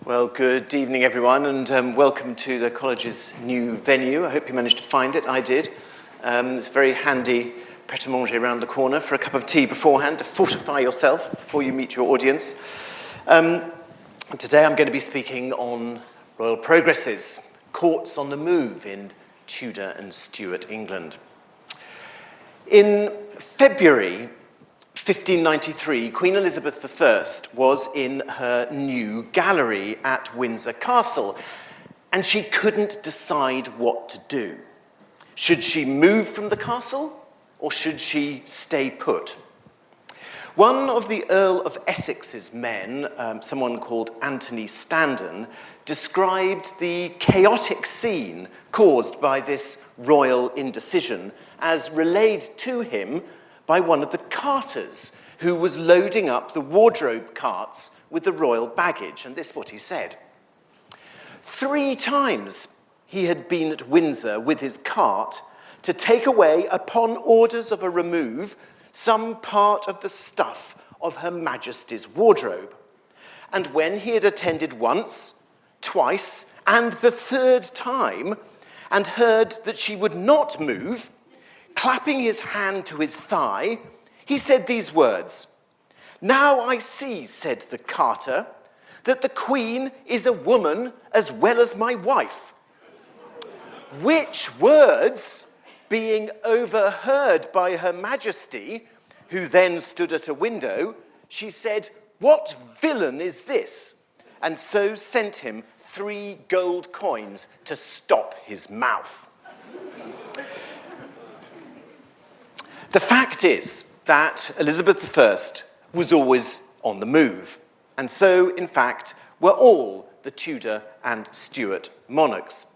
Well, good evening, everyone, and welcome to the college's new venue. I hope you managed to find it. I did. It's a very handy pret-a-manger around the corner for a cup of tea beforehand to fortify yourself before you meet your audience. Today I'm going to be speaking on royal progresses, courts on the move in Tudor and Stuart England. In February 1593, Queen Elizabeth I was in her new gallery at Windsor Castle, and she couldn't decide what to do. Should she move from the castle, or should she stay put? One of the Earl of Essex's men, someone called Anthony Standen, described the chaotic scene caused by this royal indecision as relayed to him by one of the carters who was loading up the wardrobe carts with the royal baggage, and this is what he said. 3 times he had been at Windsor with his cart to take away, upon orders of a remove, some part of the stuff of Her Majesty's wardrobe. And when he had attended once, twice, and the 3rd time, and heard that she would not move, clapping his hand to his thigh, he said these words, "Now I see," said the carter, "that the Queen is a woman as well as my wife." Which words, being overheard by Her Majesty, who then stood at a window, she said, "What villain is this?" and so sent him 3 gold coins to stop his mouth. The fact is that Elizabeth I was always on the move, and so, in fact, were all the Tudor and Stuart monarchs.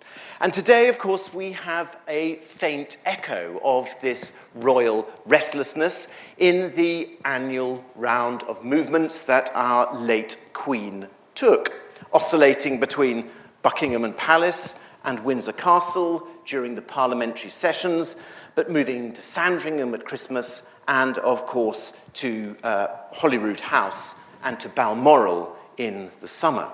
And today, of course, we have a faint echo of this royal restlessness in the annual round of movements that our late Queen took, oscillating between Buckingham Palace and Windsor Castle during the parliamentary sessions, but moving to Sandringham at Christmas and, of course, to Holyrood House and to Balmoral in the summer.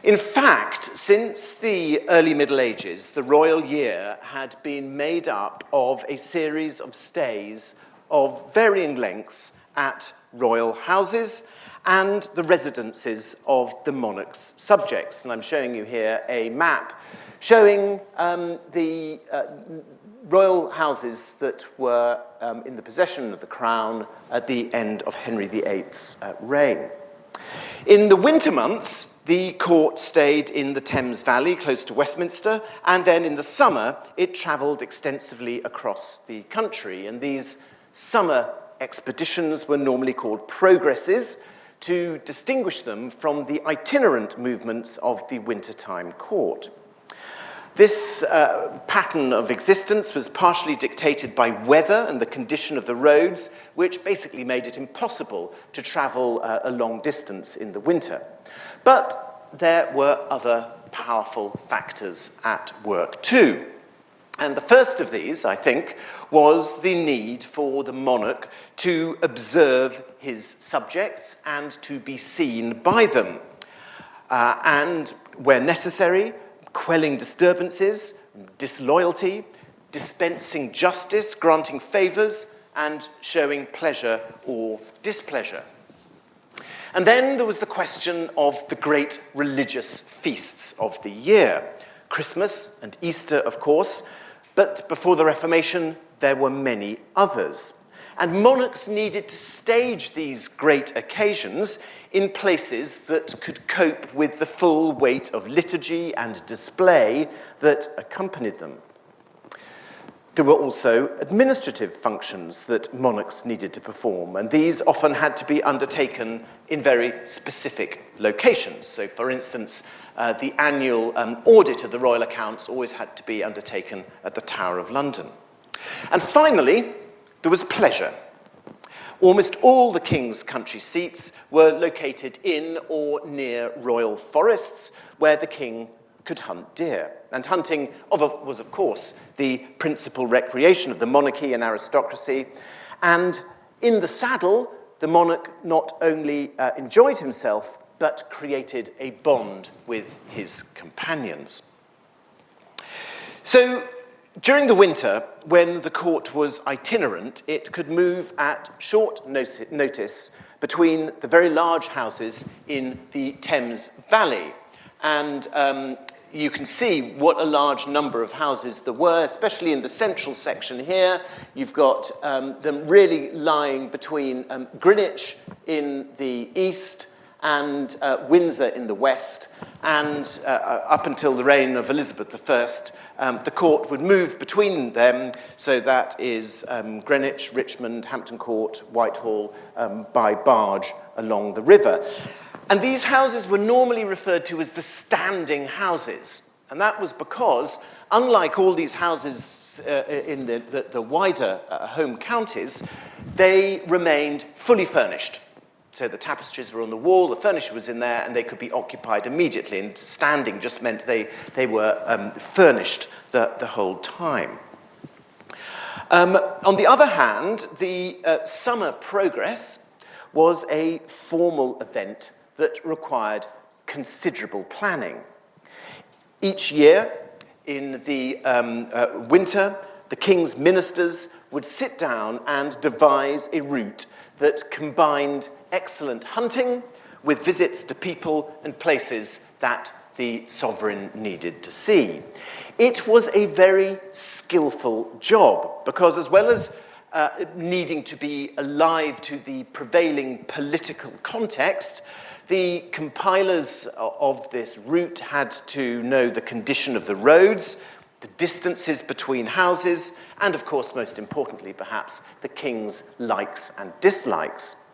In fact, since the early Middle Ages, the royal year had been made up of a series of stays of varying lengths at royal houses and the residences of the monarch's subjects. And I'm showing you here a map showing the royal houses that were in the possession of the crown at the end of Henry VIII's reign. In the winter months, the court stayed in the Thames Valley, close to Westminster, and then in the summer, it travelled extensively across the country. And these summer expeditions were normally called progresses to distinguish them from the itinerant movements of the wintertime court. This pattern of existence was partially dictated by weather and the condition of the roads, which basically made it impossible to travel a long distance in the winter. But there were other powerful factors at work too. And the first of these, I think, was the need for the monarch to observe his subjects and to be seen by them. And where necessary, quelling disturbances, disloyalty, dispensing justice, granting favours, and showing pleasure or displeasure. And then there was the question of the great religious feasts of the year. Christmas and Easter, of course, but before the Reformation, there were many others. And monarchs needed to stage these great occasions in places that could cope with the full weight of liturgy and display that accompanied them. There were also administrative functions that monarchs needed to perform, and these often had to be undertaken in very specific locations. So, for instance, the annual audit of the royal accounts always had to be undertaken at the Tower of London. And finally, there was pleasure. Almost all the king's country seats were located in or near royal forests where the king could hunt deer. And hunting was, of course, the principal recreation of the monarchy and aristocracy. And in the saddle, the monarch not only enjoyed himself, but created a bond with his companions. So, during the winter, when the court was itinerant, it could move at short notice between the very large houses in the Thames Valley. And you can see what a large number of houses there were, especially in the central section here. You've got them really lying between Greenwich in the east and Windsor in the west. And up until the reign of Elizabeth I, the court would move between them, so that is Greenwich, Richmond, Hampton Court, Whitehall, by barge along the river. And these houses were normally referred to as the standing houses. And that was because, unlike all these houses in the wider home counties, they remained fully furnished. So the tapestries were on the wall, the furniture was in there, and they could be occupied immediately. And standing just meant they were furnished the whole time. On the other hand, the summer progress was a formal event that required considerable planning. Each year, in the winter, the king's ministers would sit down and devise a route that combined excellent hunting with visits to people and places that the sovereign needed to see. It was a very skillful job because, as well as needing to be alive to the prevailing political context, the compilers of this route had to know the condition of the roads, the distances between houses, and of course, most importantly, perhaps, the king's likes and dislikes.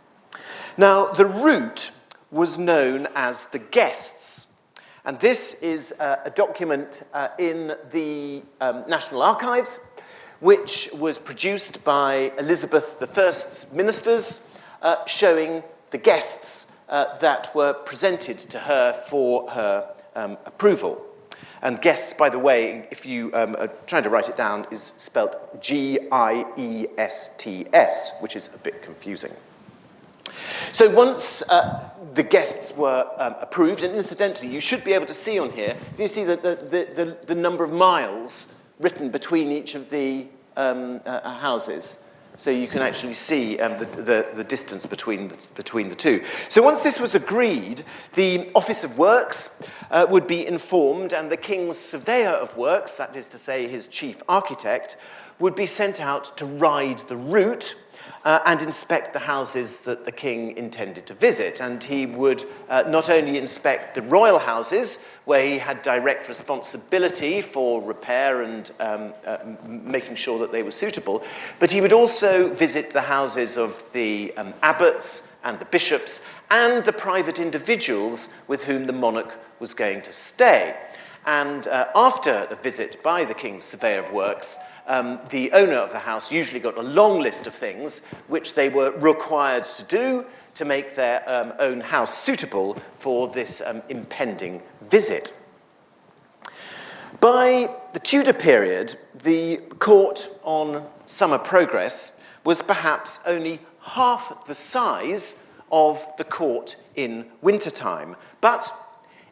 Now, the route was known as the Guests, and this is a document in the National Archives, which was produced by Elizabeth I's ministers, showing the guests that were presented to her for her approval. And guests, by the way, if you are trying to write it down, is spelled G-I-E-S-T-S, which is a bit confusing. So once the guests were approved, and incidentally, you should be able to see on here, you see the number of miles written between each of the houses. So you can actually see the distance between the two. So once this was agreed, the Office of Works would be informed, and the King's Surveyor of Works, that is to say his chief architect, would be sent out to ride the route and inspect the houses that the king intended to visit. And he would not only inspect the royal houses, where he had direct responsibility for repair and making sure that they were suitable, but he would also visit the houses of the abbots and the bishops and the private individuals with whom the monarch was going to stay. And after the visit by the King's Surveyor of Works, the owner of the house usually got a long list of things which they were required to do to make their own house suitable for this impending visit. By the Tudor period, the court on summer progress was perhaps only half the size of the court in wintertime, but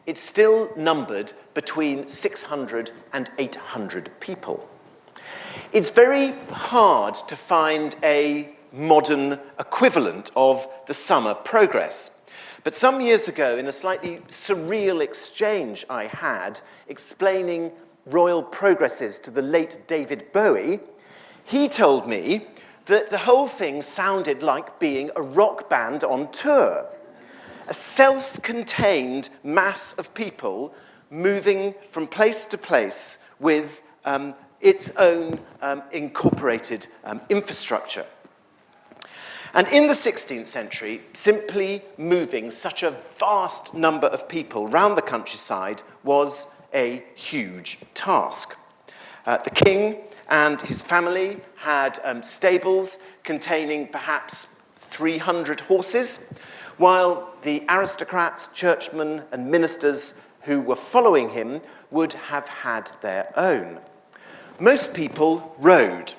it still numbered between 600 and 800 people. It's very hard to find a modern equivalent of the summer progress. But some years ago, in a slightly surreal exchange I had explaining royal progresses to the late David Bowie, he told me that the whole thing sounded like being a rock band on tour. A self-contained mass of people moving from place to place with its own incorporated infrastructure. And in the 16th century, simply moving such a vast number of people round the countryside was a huge task. The king and his family had stables containing perhaps 300 horses, while the aristocrats, churchmen, and ministers who were following him would have had their own. Most people rode,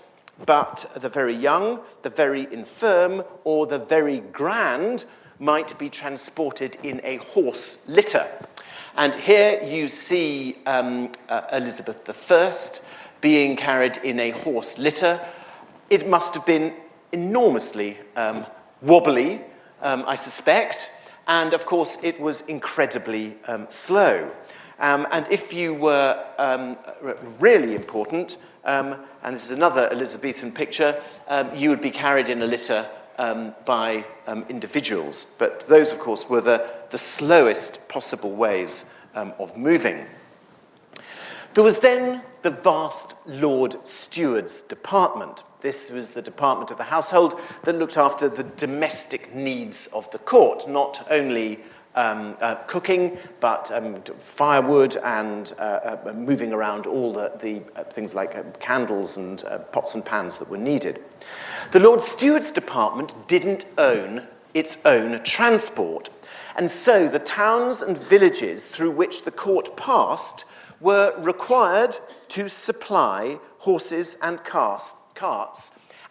but the very young, the very infirm, or the very grand might be transported in a horse litter. And here you see Elizabeth I being carried in a horse litter. It must have been enormously wobbly, I suspect, and of course it was incredibly slow. And if you were really important, and this is another Elizabethan picture, you would be carried in a litter by individuals. But those, of course, were the slowest possible ways of moving. There was then the vast Lord Steward's department. This was the department of the household that looked after the domestic needs of the court, not only cooking, but firewood and moving around all the things like candles and pots and pans that were needed. The Lord Steward's department didn't own its own transport, and so the towns and villages through which the court passed were required to supply horses and carts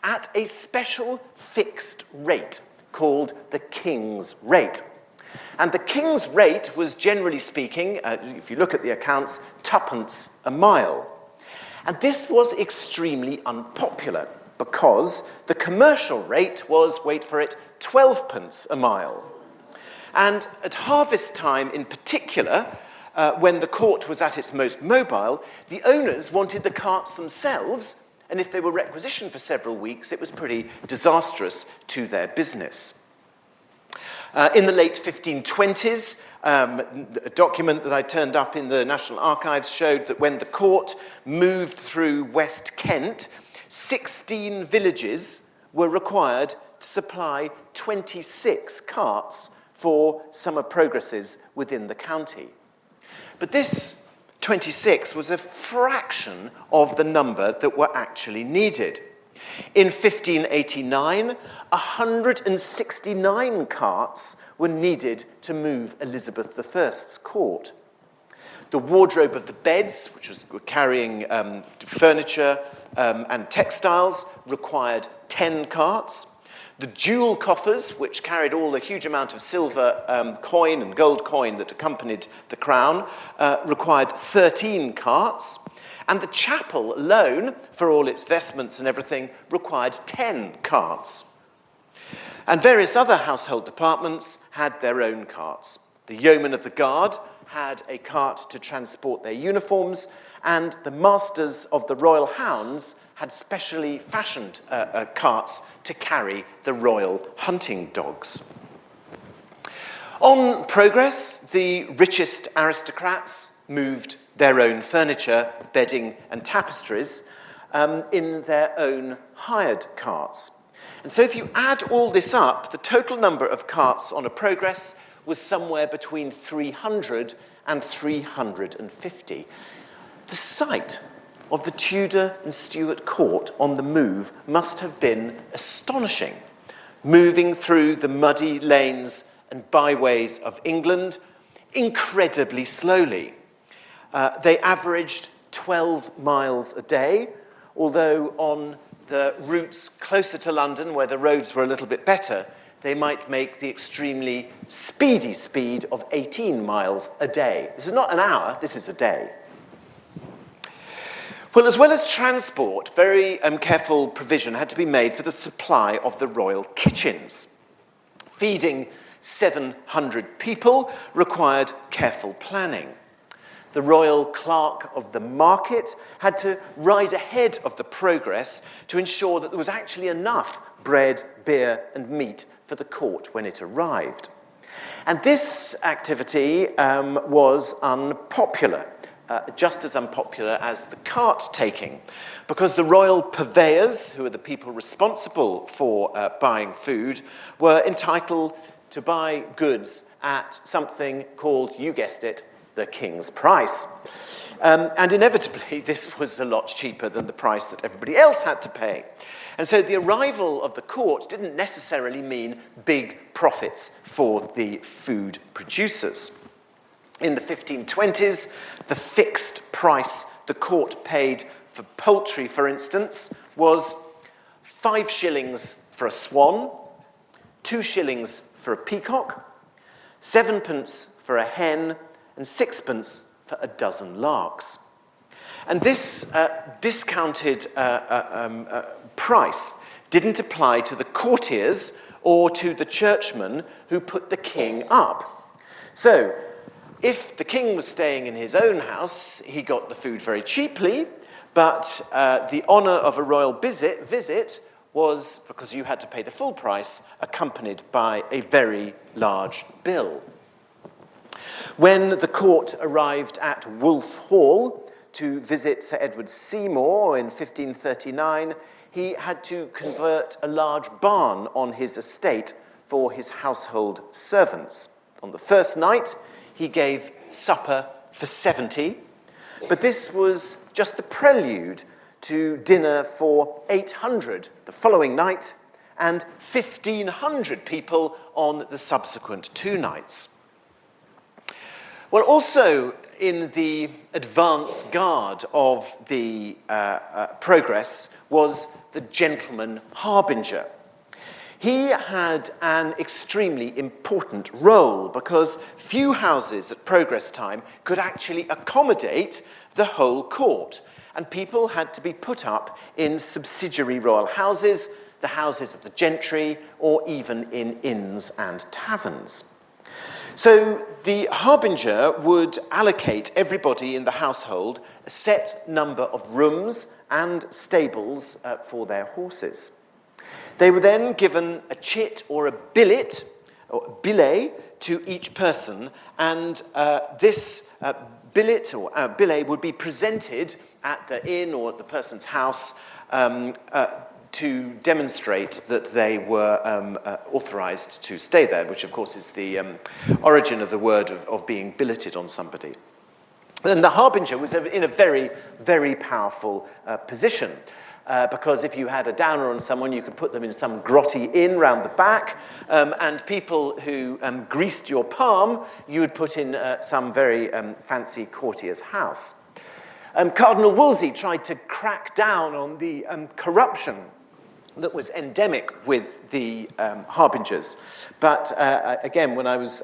at a special fixed rate called the King's Rate. And the King's Rate was, generally speaking, if you look at the accounts, twopence a mile. And this was extremely unpopular because the commercial rate was, wait for it, 12p a mile. And at harvest time in particular, when the court was at its most mobile, the owners wanted the carts themselves, and if they were requisitioned for several weeks, it was pretty disastrous to their business. In the late 1520s, a document that I turned up in the National Archives showed that when the court moved through West Kent, 16 villages were required to supply 26 carts for summer progresses within the county. But this 26 was a fraction of the number that were actually needed. In 1589, 169 carts were needed to move Elizabeth I's court. The wardrobe of the beds, which was carrying furniture and textiles, required 10 carts. The jewel coffers, which carried all the huge amount of silver coin and gold coin that accompanied the crown, required 13 carts. And the chapel alone, for all its vestments and everything, required 10 carts. And various other household departments had their own carts. The yeomen of the guard had a cart to transport their uniforms, and the masters of the royal hounds had specially fashioned carts to carry the royal hunting dogs. On progress, the richest aristocrats moved their own furniture, bedding, and tapestries in their own hired carts. And so if you add all this up, the total number of carts on a progress was somewhere between 300 and 350. The sight of the Tudor and Stuart court on the move must have been astonishing, moving through the muddy lanes and byways of England incredibly slowly. They averaged 12 miles a day, although on the routes closer to London, where the roads were a little bit better, they might make the extremely speedy speed of 18 miles a day. This is not an hour, this is a day. Well, as well as transport, very careful provision had to be made for the supply of the royal kitchens. Feeding 700 people required careful planning. The royal clerk of the market had to ride ahead of the progress to ensure that there was actually enough bread, beer, and meat for the court when it arrived. And this activity was unpopular, just as unpopular as the cart taking, because the royal purveyors, who are the people responsible for buying food, were entitled to buy goods at something called, you guessed it, the king's price. And inevitably, this was a lot cheaper than the price that everybody else had to pay. And so the arrival of the court didn't necessarily mean big profits for the food producers. In the 1520s, the fixed price the court paid for poultry, for instance, was 5 shillings for a swan, 2 shillings for a peacock, 7p for a hen, and 6p for a dozen larks. And this discounted price didn't apply to the courtiers or to the churchmen who put the king up. So, if the king was staying in his own house, he got the food very cheaply, but the honour of a royal visit was, because you had to pay the full price, accompanied by a very large bill. When the court arrived at Wolf Hall to visit Sir Edward Seymour in 1539, he had to convert a large barn on his estate for his household servants. On the first night, he gave supper for 70, but this was just the prelude to dinner for 800 the following night and 1,500 people on the subsequent 2 nights. Well, also in the advance guard of the progress was the gentleman Harbinger. He had an extremely important role because few houses at progress time could actually accommodate the whole court, and people had to be put up in subsidiary royal houses, the houses of the gentry, or even in inns and taverns. So the Harbinger would allocate everybody in the household a set number of rooms and stables for their horses. They were then given a chit or a billet, or billet, to each person, and this billet or billet would be presented at the inn or at the person's house to demonstrate that they were authorized to stay there, which of course is the origin of the word of being billeted on somebody. And the Harbinger was in a very, very powerful position. Because if you had a downer on someone, you could put them in some grotty inn round the back, and people who greased your palm, you would put in some very fancy courtier's house. Cardinal Wolsey tried to crack down on the corruption that was endemic with the Harbingers. But again, when I was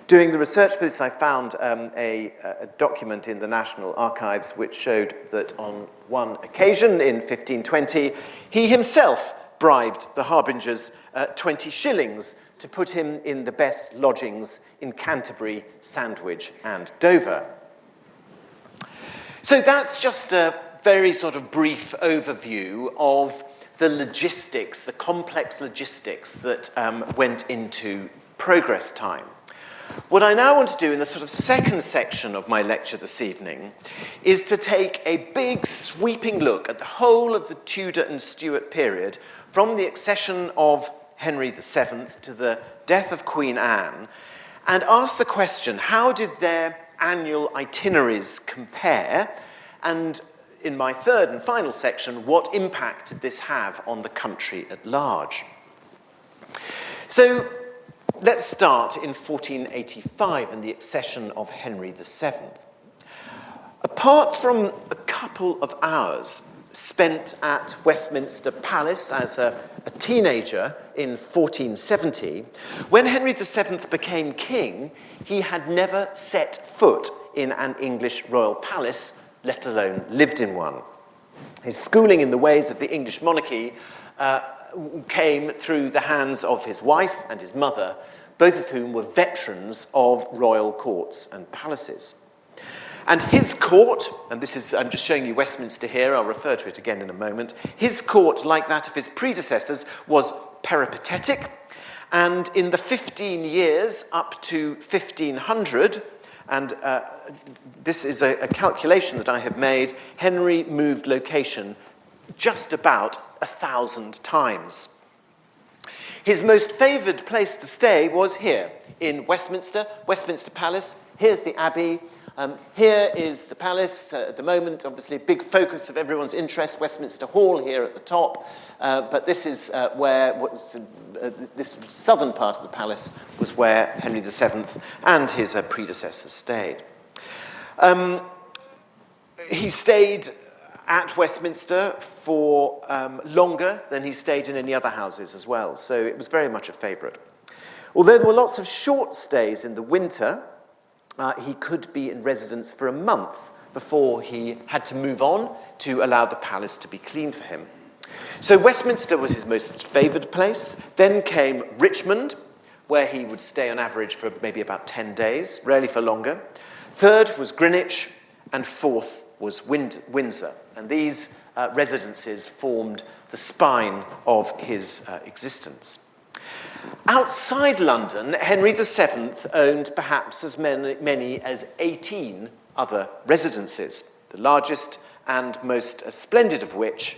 doing the research for this, I found a document in the National Archives which showed that on one occasion in 1520, he himself bribed the Harbingers 20 shillings to put him in the best lodgings in Canterbury, Sandwich, and Dover. So that's just a very sort of brief overview of the logistics, the complex logistics that went into progress time. What I now want to do in the sort of second section of my lecture this evening is to take a big sweeping look at the whole of the Tudor and Stuart period from the accession of Henry VII to the death of Queen Anne, and ask the question, how did their annual itineraries compare? And in my third and final section, what impact did this have on the country at large? So let's start in 1485 and the accession of Henry VII. Apart from a couple of hours spent at Westminster Palace as a teenager in 1470, when Henry VII became king, he had never set foot in an English royal palace, let alone lived in one. His schooling in the ways of the English monarchy came through the hands of his wife and his mother, both of whom were veterans of royal courts and palaces. And his court, and this is, I'm just showing you Westminster here, I'll refer to it again in a moment, his court, like that of his predecessors, was peripatetic, and in the 15 years up to 1500, and this is a calculation that I have made, Henry moved location just about 1,000 times. His most favoured place to stay was here in Westminster Palace. Here's the Abbey. Here is the palace. At the moment, obviously, a big focus of everyone's interest, Westminster Hall here at the top. But this is this southern part of the palace was where Henry VII and his predecessors stayed. He stayed at Westminster for longer than he stayed in any other houses as well, so it was very much a favourite. Although there were lots of short stays in the winter, he could be in residence for a month before he had to move on to allow the palace to be cleaned for him. So Westminster was his most favoured place. Then came Richmond, where he would stay on average for maybe about 10 days, rarely for longer. Third was Greenwich, and fourth was Windsor. And these residences formed the spine of his existence. Outside London, Henry VII owned perhaps as many as 18 other residences, the largest and most splendid of which,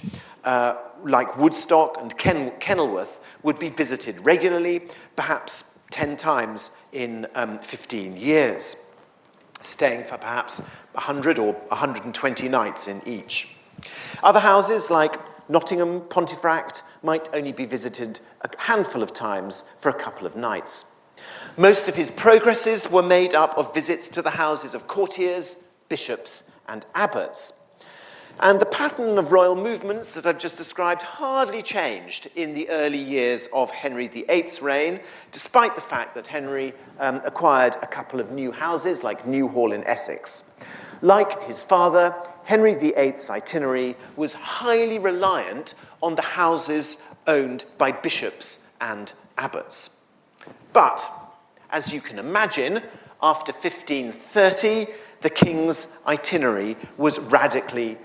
like Woodstock and Kenilworth, would be visited regularly, perhaps 10 times in 15 years, staying for perhaps 100 or 120 nights in each. Other houses like Nottingham, Pontefract, might only be visited a handful of times for a couple of nights. Most of his progresses were made up of visits to the houses of courtiers, bishops, and abbots. And the pattern of royal movements that I've just described hardly changed in the early years of Henry VIII's reign, despite the fact that Henry acquired a couple of new houses, like Newhall in Essex. Like his father, Henry VIII's itinerary was highly reliant on the houses owned by bishops and abbots. But, as you can imagine, after 1530, the king's itinerary was radically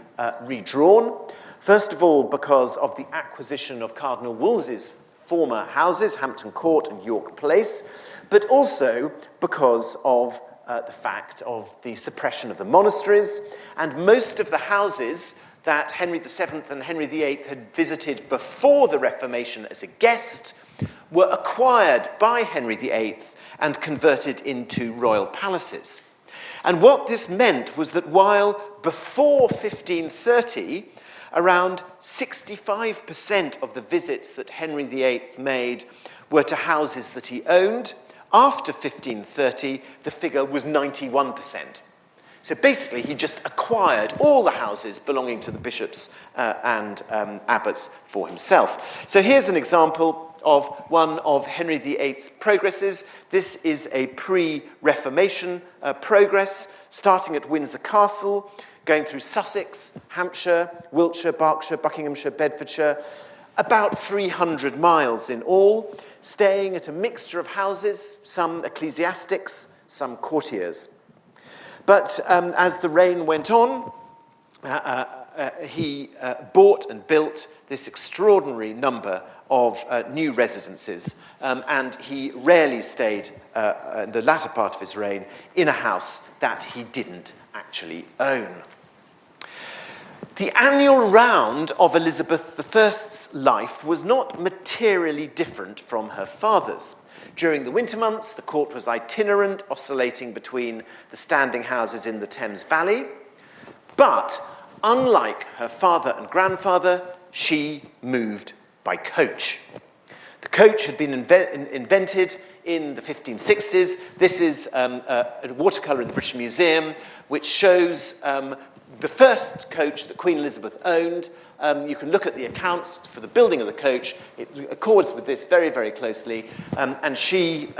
redrawn. First of all, because of the acquisition of Cardinal Wolsey's former houses, Hampton Court and York Place, but also because of the fact of the suppression of the monasteries, and most of the houses that Henry VII and Henry VIII had visited before the Reformation as a guest were acquired by Henry VIII and converted into royal palaces. And what this meant was that while before 1530, around 65% of the visits that Henry VIII made were to houses that he owned, after 1530, the figure was 91%. So basically, he just acquired all the houses belonging to the bishops and abbots for himself. So here's an example of one of Henry VIII's progresses. This is a pre-Reformation progress, starting at Windsor Castle, going through Sussex, Hampshire, Wiltshire, Berkshire, Buckinghamshire, Bedfordshire, about 300 miles in all, staying at a mixture of houses, some ecclesiastics, some courtiers. But as the reign went on, he bought and built this extraordinary number of new residences, and he rarely stayed, in the latter part of his reign, in a house that he didn't actually own. The annual round of Elizabeth I's life was not materially different from her father's. During the winter months, the court was itinerant, oscillating between the standing houses in the Thames Valley. But, unlike her father and grandfather, she moved by coach. The coach had been invented in the 1560s. This is a watercolour in the British Museum, which shows the first coach that Queen Elizabeth owned. You can look at the accounts for the building of the coach. It accords with this very, very closely. And she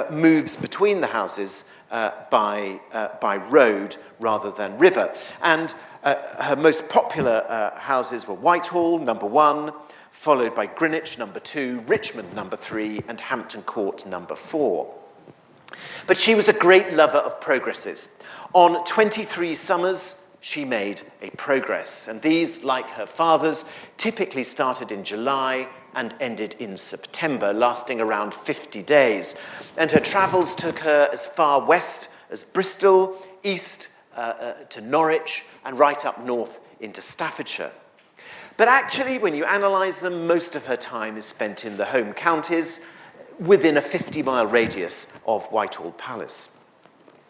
moves between the houses by road rather than river. And her most popular houses were Whitehall, number 1, followed by Greenwich, number 2, Richmond, number 3, and Hampton Court, number 4. But she was a great lover of progresses. On 23 summers, she made a progress, and these, like her father's, typically started in July and ended in September, lasting around 50 days. And her travels took her as far west as Bristol, east to Norwich, and right up north into Staffordshire. But actually, when you analyse them, most of her time is spent in the home counties, within a 50-mile radius of Whitehall Palace.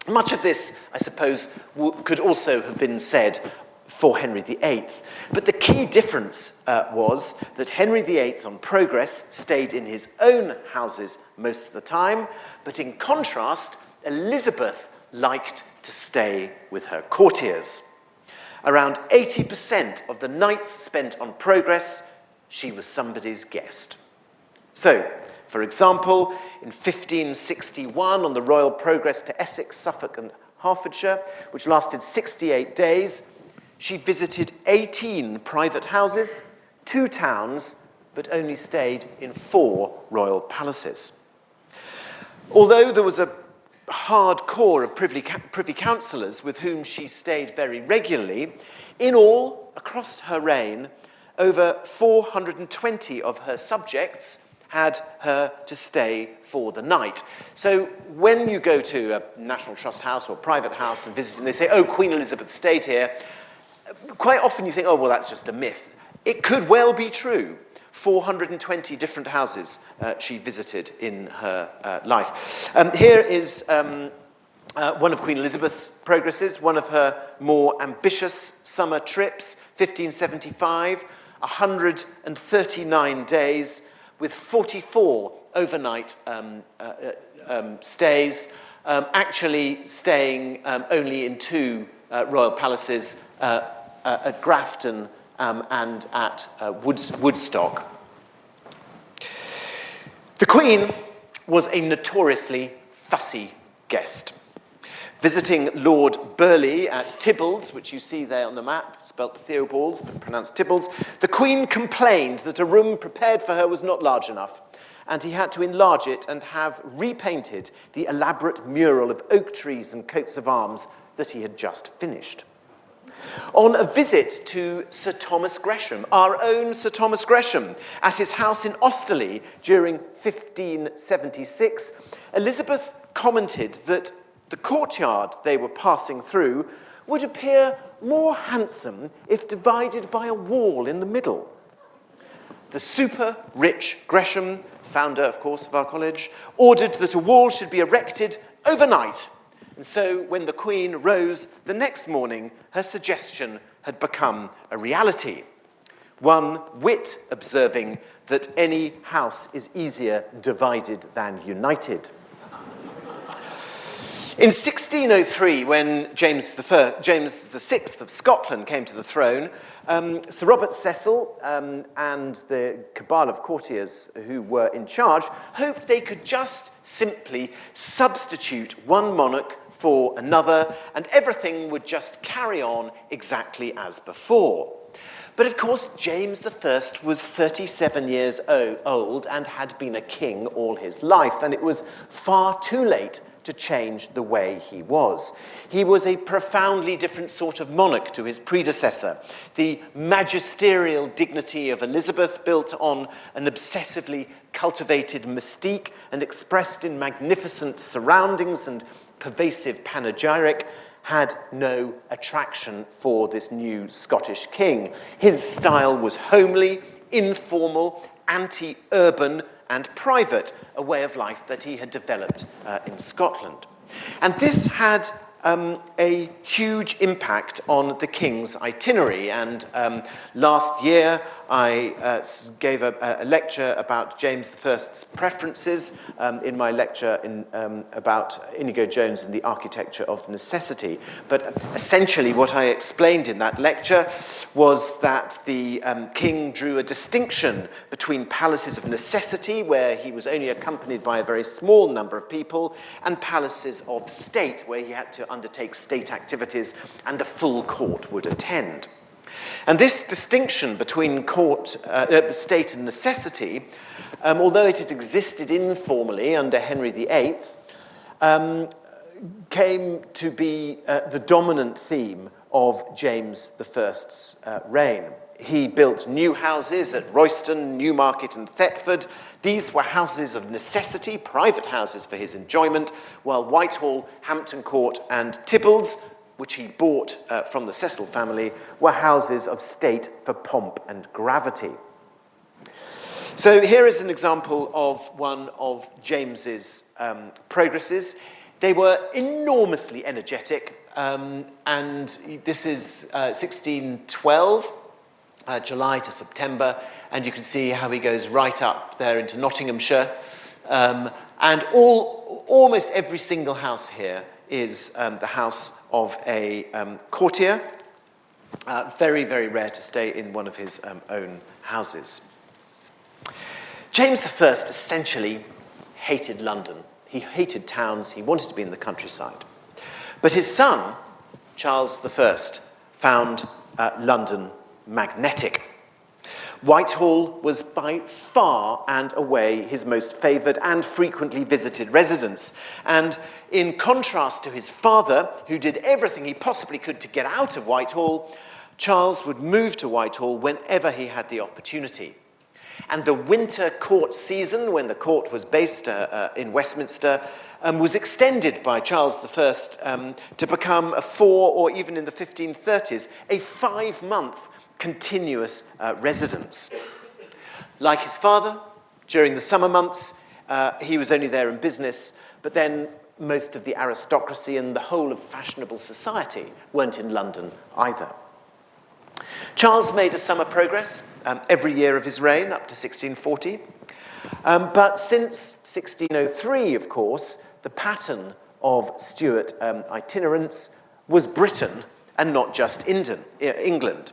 Much of this, I suppose, could also have been said for Henry VIII. But the key difference was that Henry VIII, on progress, stayed in his own houses most of the time, but in contrast, Elizabeth liked to stay with her courtiers. Around 80% of the nights spent on progress, she was somebody's guest. So, For example, in 1561, on the royal progress to Essex, Suffolk, and Hertfordshire, which lasted 68 days, she visited 18 private houses, 2 towns, but only stayed in 4 royal palaces. Although there was a hard core of privy councillors with whom she stayed very regularly, in all, across her reign, over 420 of her subjects had her to stay for the night. So when you go to a National Trust house or a private house and visit, and they say, oh, Queen Elizabeth stayed here, quite often you think, oh, well, that's just a myth. It could well be true. 420 different houses she visited in her life. Here is one of Queen Elizabeth's progresses, one of her more ambitious summer trips, 1575, 139 days, with 44 overnight stays, actually staying only in 2 royal palaces, at Grafton and at Woodstock. The Queen was a notoriously fussy guest. Visiting Lord Burleigh at Tibbalds, which you see there on the map, spelt Theobalds, but pronounced Tibbalds, the Queen complained that a room prepared for her was not large enough, and he had to enlarge it and have repainted the elaborate mural of oak trees and coats of arms that he had just finished. On a visit to Sir Thomas Gresham, our own Sir Thomas Gresham, at his house in Osterley during 1576, Elizabeth commented that the courtyard they were passing through would appear more handsome if divided by a wall in the middle. The super-rich Gresham, founder, of course, of our college, ordered that a wall should be erected overnight. And so when the Queen rose the next morning, her suggestion had become a reality. One wit observing that any house is easier divided than united. In 1603, when James VI of Scotland came to the throne, Sir Robert Cecil and the cabal of courtiers who were in charge hoped they could just simply substitute one monarch for another, and everything would just carry on exactly as before. But of course, James I was 37 years old and had been a king all his life, and it was far too late to change the way he was. He was a profoundly different sort of monarch to his predecessor. The magisterial dignity of Elizabeth, built on an obsessively cultivated mystique and expressed in magnificent surroundings and pervasive panegyric, had no attraction for this new Scottish king. His style was homely, informal, anti-urban, and private, a way of life that he had developed in Scotland. And this had a huge impact on the king's itinerary. And last year, I gave a lecture about James I's preferences in my lecture about Inigo Jones and the Architecture of Necessity. But essentially what I explained in that lecture was that the king drew a distinction between palaces of necessity, where he was only accompanied by a very small number of people, and palaces of state, where he had to undertake state activities and the full court would attend. And this distinction between state and necessity, although it had existed informally under Henry VIII, came to be the dominant theme of James I's reign. He built new houses at Royston, Newmarket, and Thetford. These were houses of necessity, private houses for his enjoyment, while Whitehall, Hampton Court, and Tibbalds, which he bought from the Cecil family, were houses of state for pomp and gravity. So here is an example of one of James's progresses. They were enormously energetic, and this is 1612, July to September, and you can see how he goes right up there into Nottinghamshire. And almost every single house here is the house of a courtier. Very, very rare to stay in one of his own houses. James I essentially hated London. He hated towns. He wanted to be in the countryside. But his son, Charles I, found London magnetic. Whitehall was by far and away his most favoured and frequently visited residence. And in contrast to his father, who did everything he possibly could to get out of Whitehall, Charles would move to Whitehall whenever he had the opportunity. And the winter court season, when the court was based in Westminster, was extended by Charles I to become a 4, or even in the 1530s, a 5-month continuous residence. Like his father, during the summer months, he was only there in business, but then most of the aristocracy and the whole of fashionable society weren't in London either. Charles made a summer progress every year of his reign up to 1640, but since 1603, of course, the pattern of Stuart itinerants was Britain and not just England.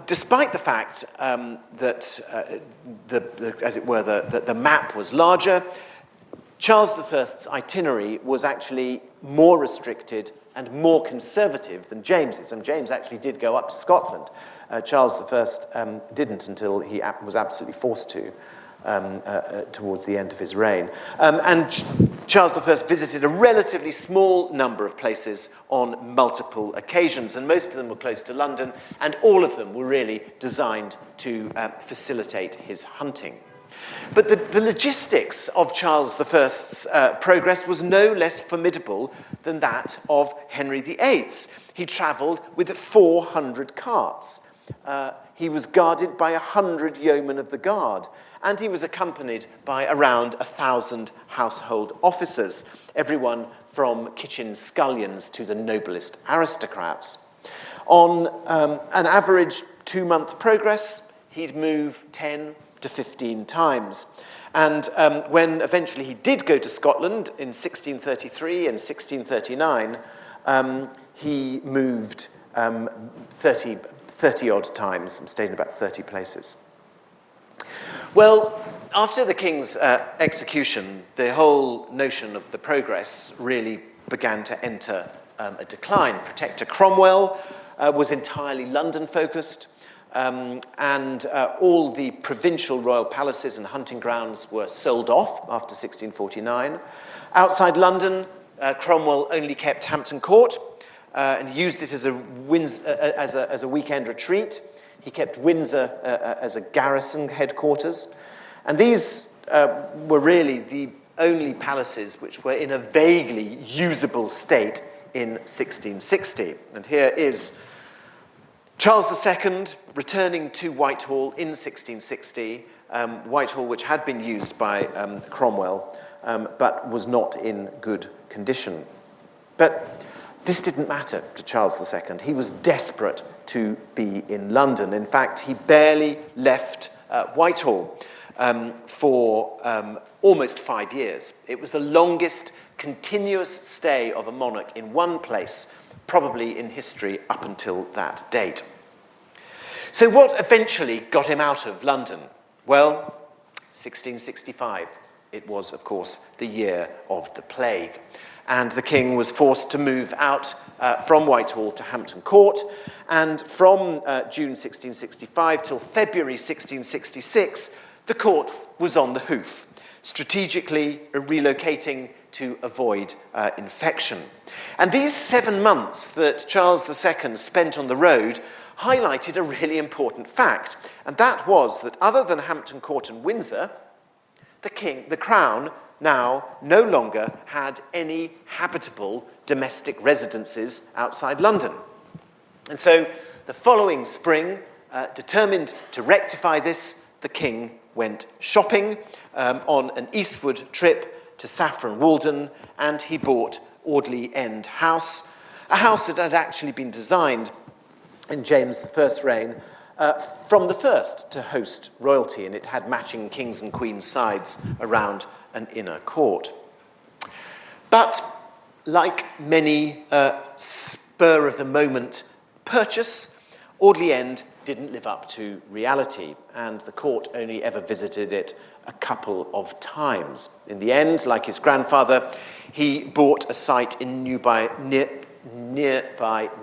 Despite the fact that, as it were, the map was larger, Charles I's itinerary was actually more restricted and more conservative than James's. And James actually did go up to Scotland. Charles I didn't until he was absolutely forced to towards the end of his reign. And Charles I visited a relatively small number of places on multiple occasions, and most of them were close to London, and all of them were really designed to facilitate his hunting. But the logistics of Charles I's progress was no less formidable than that of Henry VIII. He travelled with 400 carts. He was guarded by 100 yeomen of the guard, and he was accompanied by around 1,000 household officers, everyone from kitchen scullions to the noblest aristocrats. On an average 2-month progress, he'd move 10 to 15 times. And when eventually he did go to Scotland in 1633 and 1639, he moved 30-odd times and stayed in about 30 places. Well, after the king's execution, the whole notion of the progress really began to enter a decline. Protector Cromwell was entirely London-focused, and all the provincial royal palaces and hunting grounds were sold off after 1649. Outside London, Cromwell only kept Hampton Court and used it as a weekend retreat. He kept Windsor as a garrison headquarters. And these were really the only palaces which were in a vaguely usable state in 1660. And here is Charles II returning to Whitehall in 1660, Whitehall which had been used by Cromwell, but was not in good condition. But this didn't matter to Charles II. He was desperate to be in London. In fact, he barely left Whitehall for almost 5 years. It was the longest continuous stay of a monarch in one place, probably in history up until that date. So what eventually got him out of London? Well, 1665. It was, of course, the year of the plague. And the king was forced to move out from Whitehall to Hampton Court. And from June 1665 till February 1666, the court was on the hoof, strategically relocating to avoid infection. And these 7 months that Charles II spent on the road highlighted a really important fact, and that was that other than Hampton Court and Windsor, the Crown now no longer had any habitable domestic residences outside London. And so the following spring, determined to rectify this, the king went shopping on an eastward trip to Saffron Walden, and he bought Audley End House, a house that had actually been designed in James I's reign from the first to host royalty, and it had matching kings and queens sides around an inner court. But like many spur-of-the-moment purchase, Audley End didn't live up to reality, and the court only ever visited it a couple of times. In the end, like his grandfather, he bought a site in nearby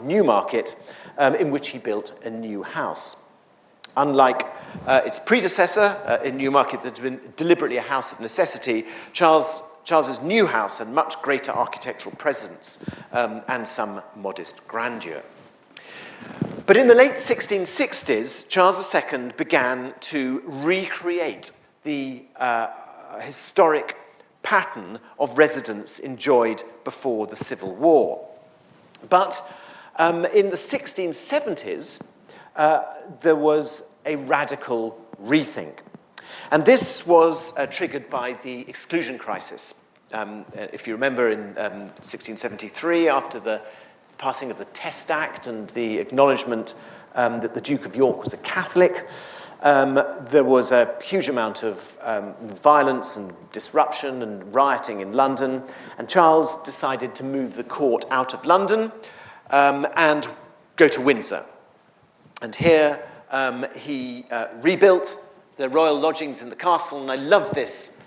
Newmarket, in which he built a new house. Unlike its predecessor in Newmarket that had been deliberately a house of necessity, Charles's new house had much greater architectural presence and some modest grandeur. But in the late 1660s, Charles II began to recreate the historic pattern of residence enjoyed before the Civil War. But in the 1670s, there was a radical rethink. And this was triggered by the exclusion crisis. If you remember, in 1673, after the passing of the Test Act and the acknowledgement that the Duke of York was a Catholic, there was a huge amount of violence and disruption and rioting in London, and Charles decided to move the court out of London and go to Windsor. And here he rebuilt the royal lodgings in the castle, and I love this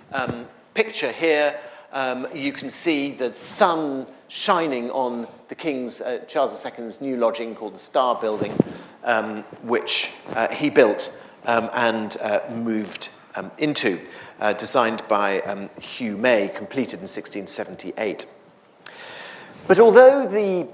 picture here. You can see the sun shining on the King's, Charles II's new lodging called the Star Building, which he built and moved into, designed by Hugh May, completed in 1678. But although the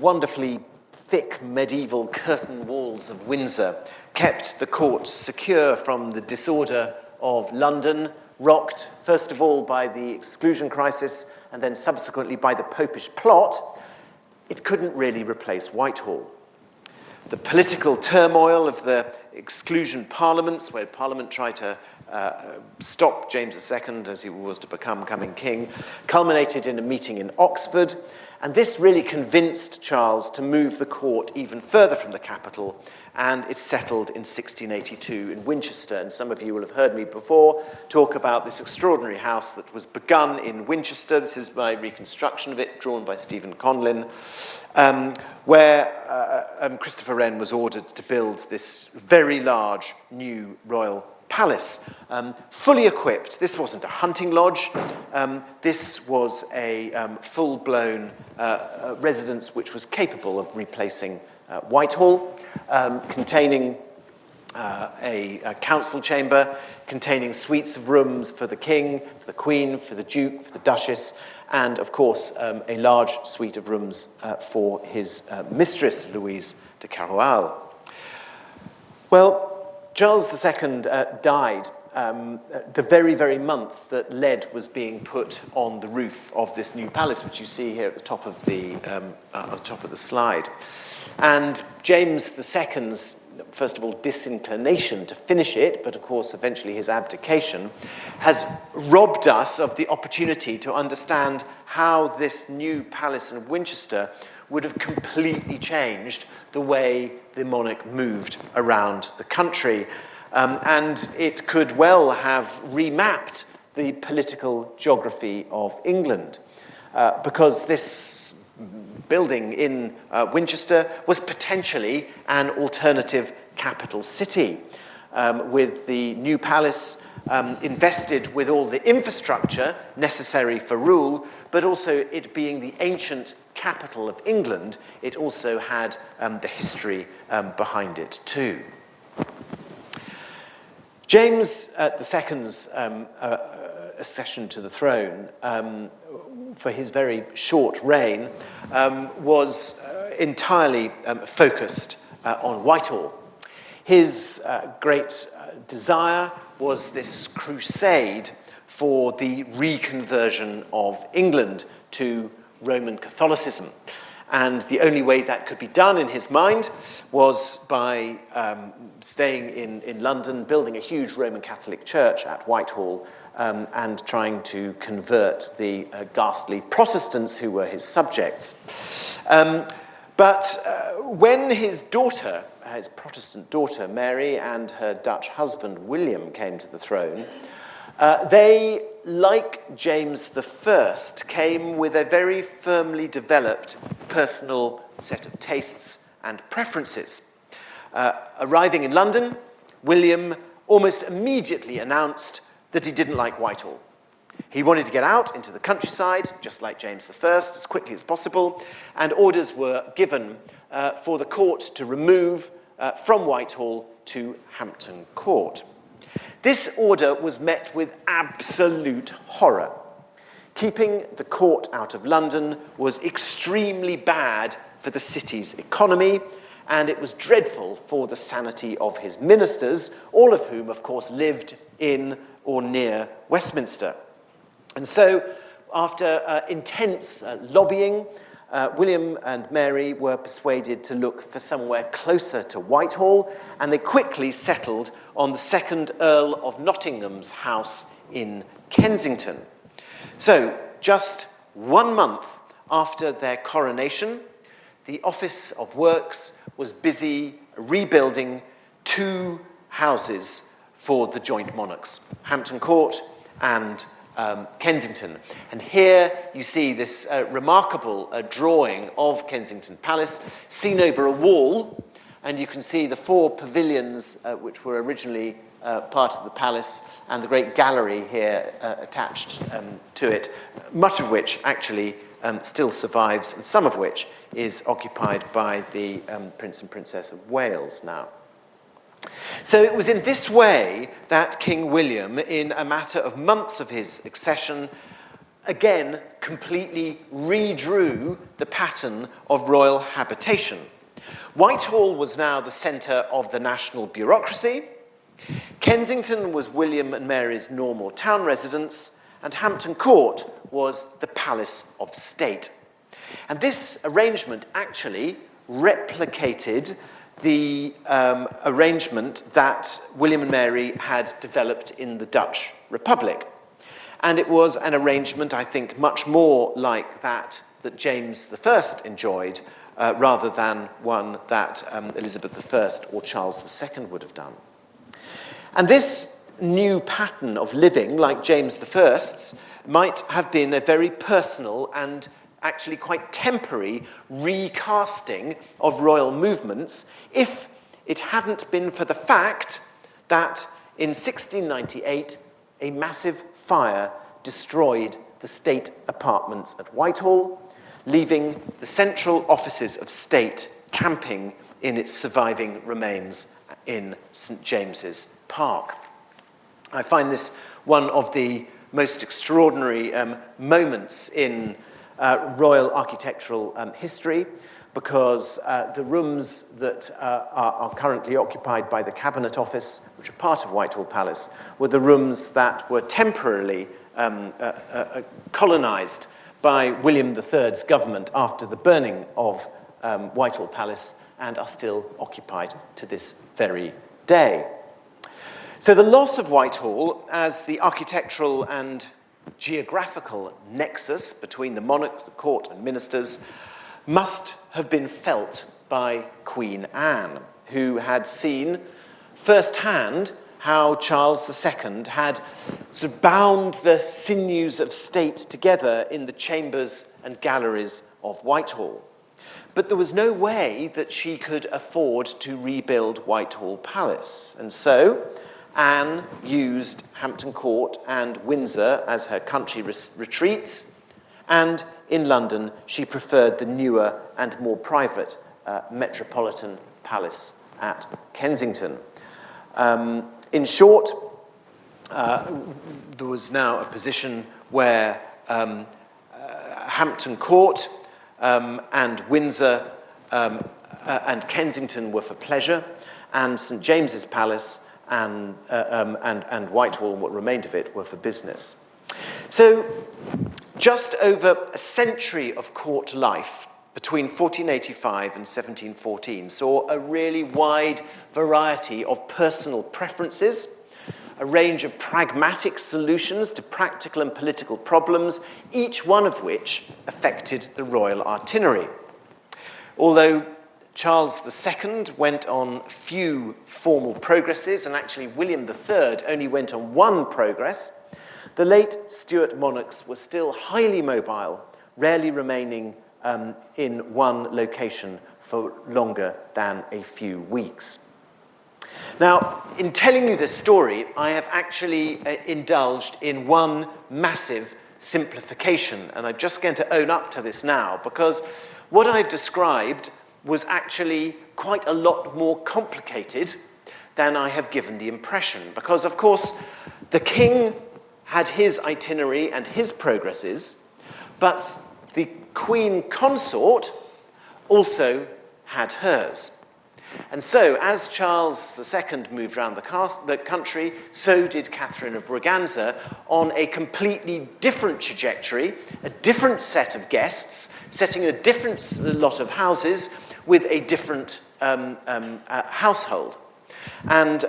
wonderfully thick medieval curtain walls of Windsor kept the court secure from the disorder of London, rocked first of all by the exclusion crisis and then subsequently by the Popish plot, it couldn't really replace Whitehall. The political turmoil of the exclusion parliaments, where Parliament tried to stop James II as he was to become coming king, culminated in a meeting in Oxford, and this really convinced Charles to move the court even further from the capital, and it settled in 1682 in Winchester. And some of you will have heard me before talk about this extraordinary house that was begun in Winchester. This is my reconstruction of it, drawn by Stephen Conlin, where Christopher Wren was ordered to build this very large new royal palace, fully equipped. This wasn't a hunting lodge. This was a full-blown residence which was capable of replacing Whitehall, containing a council chamber, containing suites of rooms for the king, for the queen, for the duke, for the duchess, and, of course, a large suite of rooms for his mistress, Louise de Caroual. Well, Charles II died the very, very month that lead was being put on the roof of this new palace, which you see here at the top of the slide. And James II's, first of all, disinclination to finish it, but of course eventually his abdication, has robbed us of the opportunity to understand how this new palace in Winchester would have completely changed the way the monarch moved around the country. And it could well have remapped the political geography of England, because this building in Winchester was potentially an alternative capital city, with the new palace invested with all the infrastructure necessary for rule, but also it being the ancient capital of England, it also had the history behind it too. James II's accession to the throne, for his very short reign, was entirely focused on Whitehall. His great desire was this crusade for the reconversion of England to Roman Catholicism. And the only way that could be done in his mind was by staying in London, building a huge Roman Catholic church at Whitehall, and trying to convert the ghastly Protestants who were his subjects. But when his daughter, his Protestant daughter Mary, and her Dutch husband William came to the throne, they, like James I, came with a very firmly developed personal set of tastes and preferences. Arriving in London, William almost immediately announced that he didn't like Whitehall. He wanted to get out into the countryside, just like James I, as quickly as possible, and orders were given for the court to remove from Whitehall to Hampton Court. This order was met with absolute horror. Keeping the court out of London was extremely bad for the city's economy, and it was dreadful for the sanity of his ministers, all of whom, of course, lived in or near Westminster. And so, after intense lobbying, William and Mary were persuaded to look for somewhere closer to Whitehall, and they quickly settled on the second Earl of Nottingham's house in Kensington. So, just 1 month after their coronation, the Office of Works was busy rebuilding 2 houses for the joint monarchs, Hampton Court and Kensington. And here you see this remarkable drawing of Kensington Palace seen over a wall, and you can see the 4 pavilions which were originally part of the palace, and the great gallery here attached to it, much of which actually still survives, and some of which is occupied by the Prince and Princess of Wales now. So it was in this way that King William, in a matter of months of his accession, again completely redrew the pattern of royal habitation. Whitehall was now the centre of the national bureaucracy. Kensington was William and Mary's normal town residence, and Hampton Court was the palace of state. And this arrangement actually replicated the arrangement that William and Mary had developed in the Dutch Republic. And it was an arrangement, I think, much more like that James I enjoyed, rather than one that Elizabeth I or Charles II would have done. And this new pattern of living, like James I's, might have been a very personal and actually quite temporary recasting of royal movements if it hadn't been for the fact that in 1698 a massive fire destroyed the state apartments at Whitehall, leaving the central offices of state camping in its surviving remains in St. James's Park. I find this one of the most extraordinary moments in royal architectural history, because the rooms that are currently occupied by the Cabinet Office, which are part of Whitehall Palace, were the rooms that were temporarily colonised by William III's government after the burning of Whitehall Palace, and are still occupied to this very day. So the loss of Whitehall as the architectural and geographical nexus between the monarch, the court, and ministers must have been felt by Queen Anne, who had seen firsthand how Charles II had sort of bound the sinews of state together in the chambers and galleries of Whitehall. But there was no way that she could afford to rebuild Whitehall Palace, and so Anne used Hampton Court and Windsor as her country retreats, and in London she preferred the newer and more private Metropolitan Palace at Kensington. In short, there was now a position where Hampton Court and Windsor and Kensington were for pleasure, and St. James's Palace and Whitehall, what remained of it, were for business. So, just over a century of court life between 1485 and 1714 saw a really wide variety of personal preferences, a range of pragmatic solutions to practical and political problems, each one of which affected the royal itinerary. Although Charles II went on few formal progresses, and actually William III only went on one progress, the late Stuart monarchs were still highly mobile, rarely remaining in one location for longer than a few weeks. Now, in telling you this story, I have actually indulged in one massive simplification, and I'm just going to own up to this now, because what I've described was actually quite a lot more complicated than I have given the impression, because, of course, the king had his itinerary and his progresses, but the queen consort also had hers. And so, as Charles II moved around the country, so did Catherine of Braganza on a completely different trajectory, a different set of guests, setting a different lot of houses with a different household. And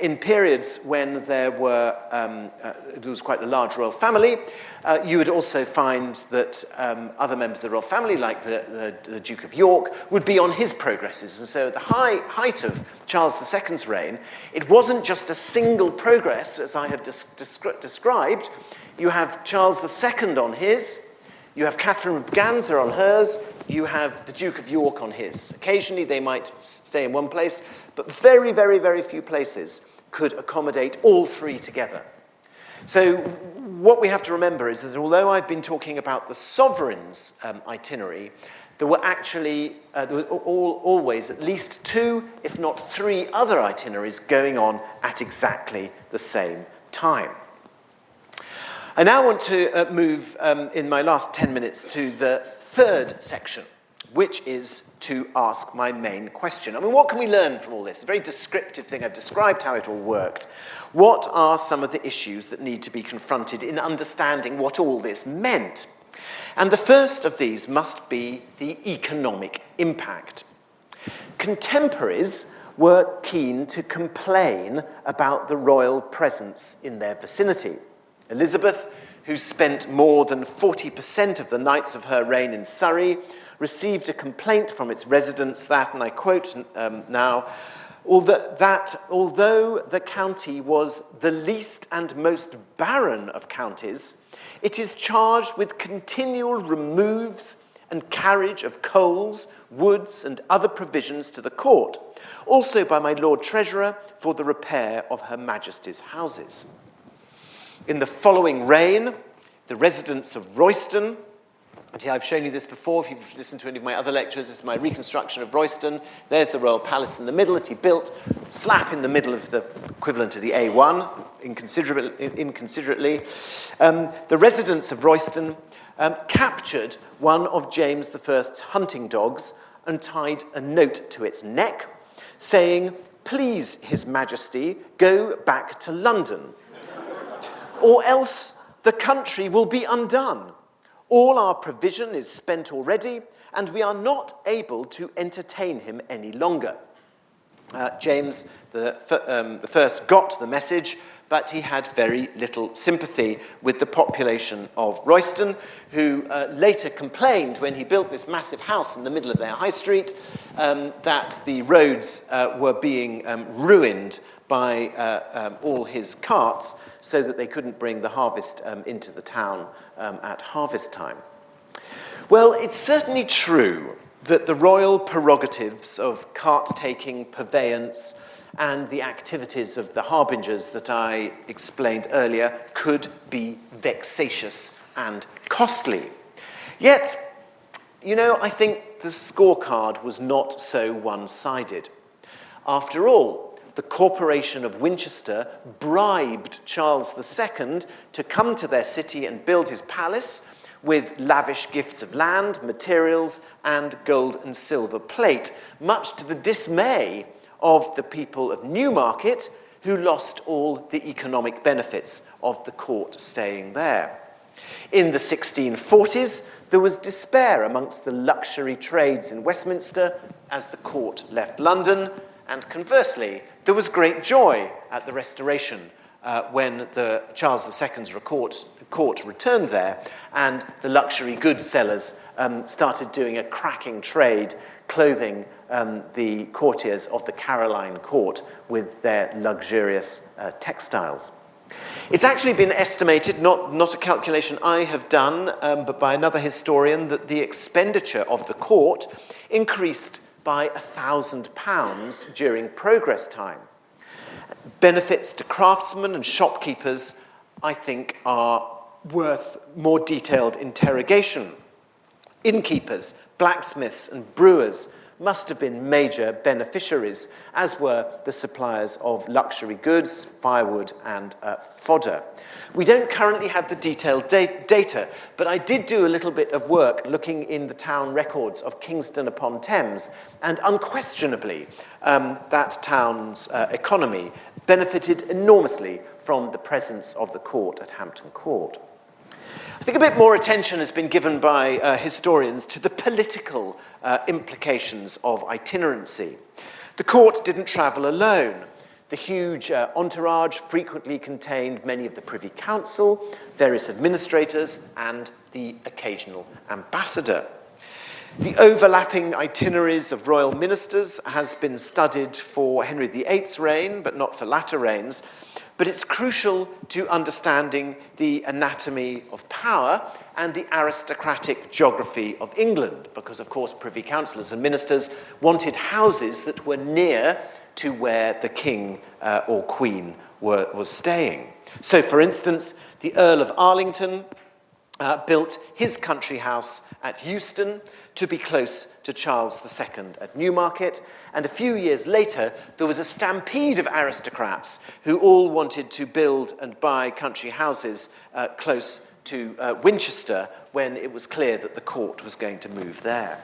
in periods when there was quite a large royal family, you would also find that other members of the royal family, like the Duke of York, would be on his progresses. And so at the height of Charles II's reign, it wasn't just a single progress, as I have described. You have Charles II on his, you have Catherine of Braganza on hers, you have the Duke of York on his. Occasionally they might stay in one place, but very, very, very few places could accommodate all three together. So what we have to remember is that although I've been talking about the sovereign's itinerary, there were actually always at least two, if not three, other itineraries going on at exactly the same time. I now want to move in my last 10 minutes to the third section, which is to ask my main question. I mean, what can we learn from all this? It's a very descriptive thing. I've described how it all worked. What are some of the issues that need to be confronted in understanding what all this meant? And the first of these must be the economic impact. Contemporaries were keen to complain about the royal presence in their vicinity. Elizabeth, who spent more than 40% of the nights of her reign in Surrey, received a complaint from its residents that, and I quote now, although the county was the least and most barren of counties, it is charged with continual removes and carriage of coals, woods, and other provisions to the court, also by my Lord Treasurer for the repair of Her Majesty's houses. In the following reign, the residents of Royston, and here I've shown you this before, if you've listened to any of my other lectures, this is my Reconstruction of Royston. There's the royal palace in the middle that he built, slap in the middle of the equivalent of the A1, inconsiderately. The residents of Royston captured one of James I's hunting dogs and tied a note to its neck saying, "Please, His Majesty, go back to London, or else the country will be undone. All our provision is spent already, and we are not able to entertain him any longer." James the First got the message, but he had very little sympathy with the population of Royston, who later complained when he built this massive house in the middle of their high street that the roads were being ruined by all his carts so that they couldn't bring the harvest into the town at harvest time. Well, it's certainly true that the royal prerogatives of cart-taking, purveyance, and the activities of the harbingers that I explained earlier could be vexatious and costly. Yet, I think the scorecard was not so one-sided. After all, the Corporation of Winchester bribed Charles II to come to their city and build his palace with lavish gifts of land, materials, and gold and silver plate, much to the dismay of the people of Newmarket, who lost all the economic benefits of the court staying there. In the 1640s, there was despair amongst the luxury trades in Westminster as the court left London, and conversely, there was great joy at the Restoration when the Charles II's court returned there, and the luxury goods sellers started doing a cracking trade, clothing the courtiers of the Caroline court with their luxurious textiles. It's actually been estimated, not a calculation I have done, but by another historian, that the expenditure of the court increased by £1,000 during progress time. Benefits to craftsmen and shopkeepers, I think, are worth more detailed interrogation. Innkeepers, blacksmiths, and brewers must have been major beneficiaries, as were the suppliers of luxury goods, firewood, and fodder. We don't currently have the detailed data, but I did do a little bit of work looking in the town records of Kingston upon Thames, and unquestionably, that town's economy benefited enormously from the presence of the court at Hampton Court. I think a bit more attention has been given by historians to the political implications of itinerancy. The court didn't travel alone. The huge entourage frequently contained many of the Privy Council, various administrators, and the occasional ambassador. The overlapping itineraries of royal ministers has been studied for Henry VIII's reign, but not for latter reigns. But it's crucial to understanding the anatomy of power and the aristocratic geography of England, because, of course, Privy Councillors and ministers wanted houses that were near to where the king or queen was staying. So, for instance, the Earl of Arlington built his country house at Euston to be close to Charles II at Newmarket, and a few years later there was a stampede of aristocrats who all wanted to build and buy country houses close to Winchester when it was clear that the court was going to move there.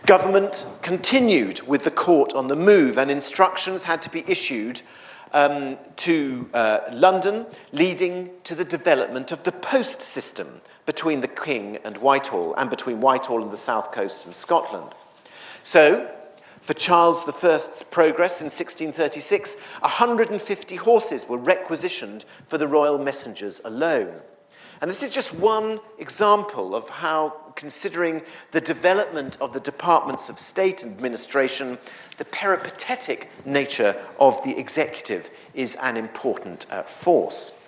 Government continued with the court on the move, and instructions had to be issued to London, leading to the development of the post system between the King and Whitehall, and between Whitehall and the south coast and Scotland. So, for Charles I's progress in 1636, 150 horses were requisitioned for the royal messengers alone. And this is just one example of how, considering the development of the departments of state administration, the peripatetic nature of the executive is an important force.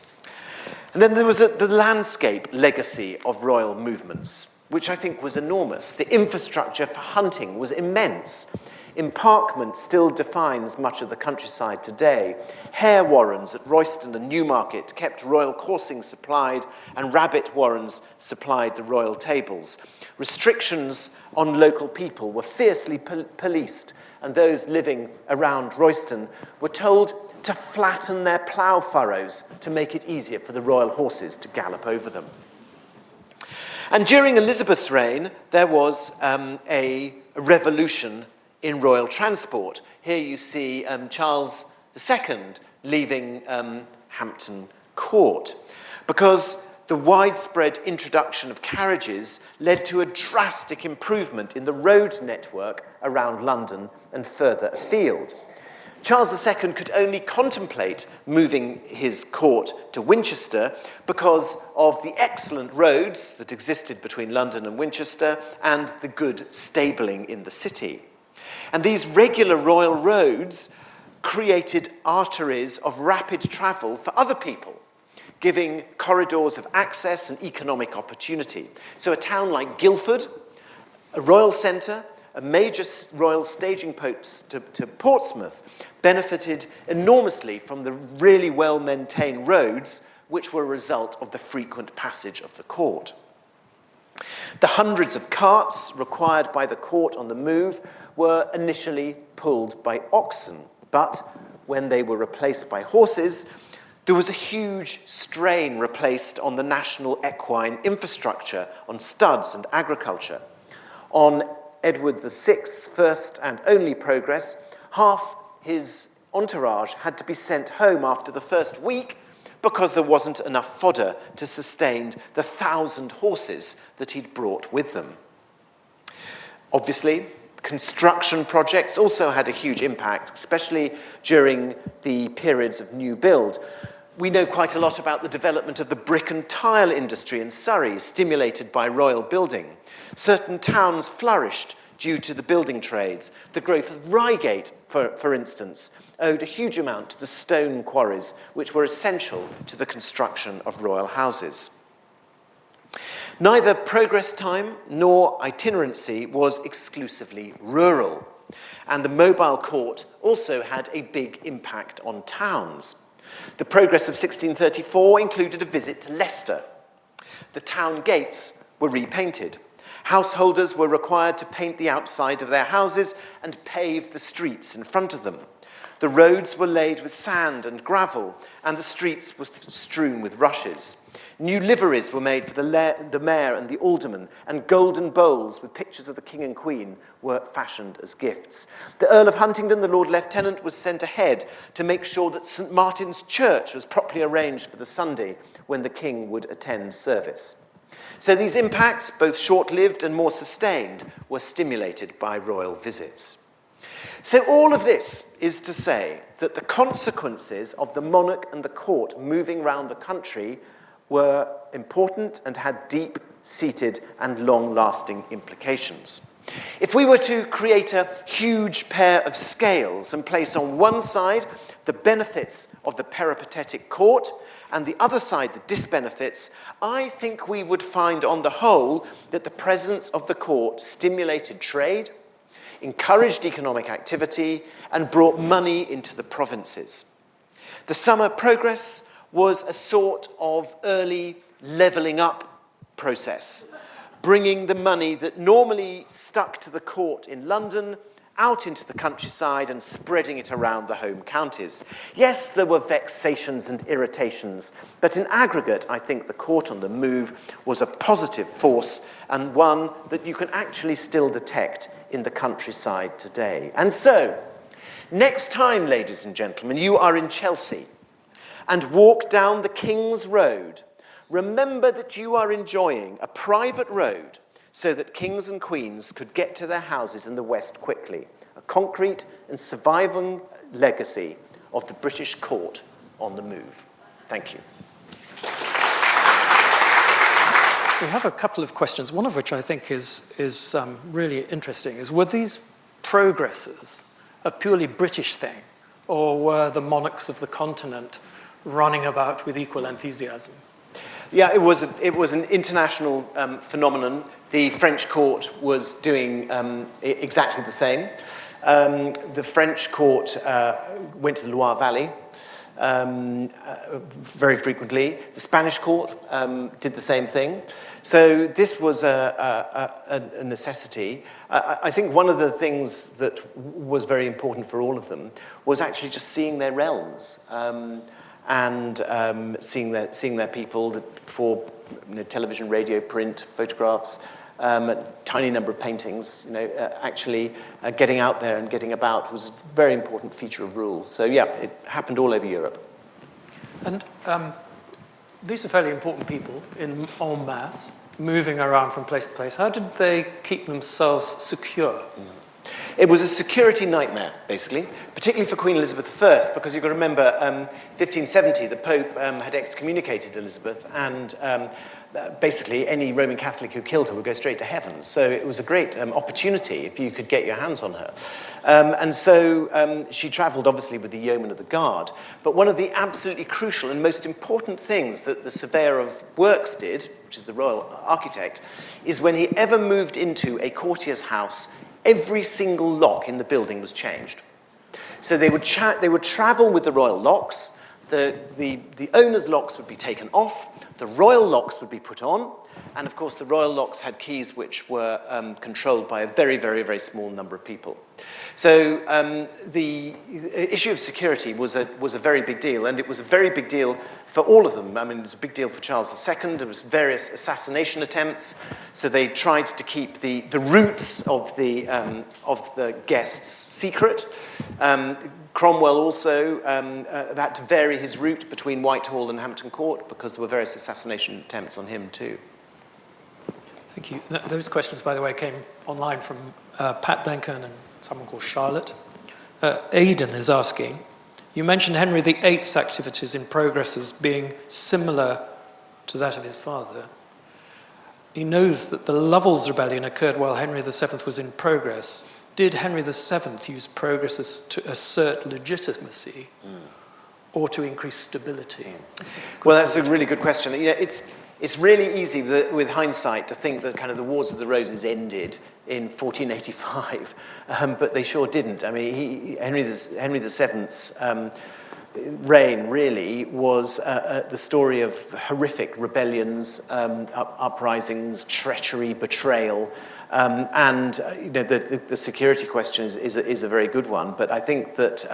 And then there was the landscape legacy of royal movements, which I think was enormous. The infrastructure for hunting was immense. Emparkment still defines much of the countryside today. Hare warrens at Royston and Newmarket kept royal coursing supplied, and rabbit warrens supplied the royal tables. Restrictions on local people were fiercely policed, and those living around Royston were told to flatten their plough furrows to make it easier for the royal horses to gallop over them. And during Elizabeth's reign, there was a revolution in royal transport. Here you see Charles II leaving Hampton Court, because the widespread introduction of carriages led to a drastic improvement in the road network around London and further afield. Charles II could only contemplate moving his court to Winchester because of the excellent roads that existed between London and Winchester and the good stabling in the city. And these regular royal roads created arteries of rapid travel for other people, giving corridors of access and economic opportunity. So a town like Guildford, a royal centre, a major royal staging post to Portsmouth, benefited enormously from the really well-maintained roads, which were a result of the frequent passage of the court. The hundreds of carts required by the court on the move were initially pulled by oxen, but when they were replaced by horses, there was a huge strain replaced on the national equine infrastructure, on studs and agriculture. On Edward VI's first and only progress, half his entourage had to be sent home after the first week because there wasn't enough fodder to sustain the 1,000 horses that he'd brought with them. Obviously, construction projects also had a huge impact, especially during the periods of new build. We know quite a lot about the development of the brick and tile industry in Surrey, stimulated by royal building. Certain towns flourished due to the building trades. The growth of Reigate, for instance, owed a huge amount to the stone quarries, which were essential to the construction of royal houses. Neither progress time nor itinerancy was exclusively rural, and the mobile court also had a big impact on towns. The progress of 1634 included a visit to Leicester. The town gates were repainted. Householders were required to paint the outside of their houses and pave the streets in front of them. The roads were laid with sand and gravel, and the streets were strewn with rushes. New liveries were made for the mayor and the aldermen, and golden bowls with pictures of the king and queen were fashioned as gifts. The Earl of Huntingdon, the Lord Lieutenant, was sent ahead to make sure that St. Martin's Church was properly arranged for the Sunday when the king would attend service. So these impacts, both short-lived and more sustained, were stimulated by royal visits. So all of this is to say that the consequences of the monarch and the court moving around the country were important and had deep-seated and long-lasting implications. If we were to create a huge pair of scales and place on one side the benefits of the peripatetic court and the other side the disbenefits, I think we would find on the whole that the presence of the court stimulated trade, encouraged economic activity, and brought money into the provinces. The summer progress was a sort of early levelling up process, bringing the money that normally stuck to the court in London out into the countryside and spreading it around the home counties. Yes, there were vexations and irritations, but in aggregate, I think the court on the move was a positive force and one that you can actually still detect in the countryside today. And so, next time, ladies and gentlemen, you are in Chelsea and walk down the King's Road, remember that you are enjoying a private road so that kings and queens could get to their houses in the West quickly, a concrete and surviving legacy of the British court on the move. Thank you. We have a couple of questions, one of which I think is really interesting, is were these progresses a purely British thing, or were the monarchs of the continent running about with equal enthusiasm? Yeah, it was an international phenomenon. The French court was doing exactly the same. The French court went to the Loire Valley very frequently. The Spanish court did the same thing. So this was a necessity. I think one of the things that was very important for all of them was actually just seeing their realms. And seeing their people for television, radio, print, photographs, a tiny number of paintings. Actually getting out there and getting about was a very important feature of rule. So yeah, it happened all over Europe. And these are fairly important people en masse, moving around from place to place. How did they keep themselves secure? It was a security nightmare, basically, particularly for Queen Elizabeth I, because you've got to remember, 1570, the Pope had excommunicated Elizabeth, and basically any Roman Catholic who killed her would go straight to heaven. So it was a great opportunity if you could get your hands on her. And so she travelled, obviously, with the yeomen of the guard. But one of the absolutely crucial and most important things that the Surveyor of Works did, which is the royal architect, is when he ever moved into a courtier's house, every single lock in the building was changed. So they would travel with the royal locks. The owner's locks would be taken off. The royal locks would be put on. And of course, the royal locks had keys which were controlled by a very, very, very small number of people. So the issue of security was a very big deal, and it was a very big deal for all of them. I mean, it was a big deal for Charles II. There was various assassination attempts, so they tried to keep the roots of the guests secret. Cromwell also had to vary his route between Whitehall and Hampton Court because there were various assassination attempts on him too. Thank you. Those questions, by the way, came online from Pat Duncan and someone called Charlotte. Aidan is asking, You mentioned Henry VIII's activities in progress as being similar to that of his father. He knows that the Lovells Rebellion occurred while Henry VII was in progress. Did Henry VII use progress to assert legitimacy or to increase stability? Well, that's a really good question. You know, it's really easy with hindsight to think that kind of the Wars of the Roses ended in 1485, but they sure didn't. I mean, Henry VII's reign really was the story of horrific rebellions, uprisings, treachery, betrayal, and you know, the security question is a very good one. But I think that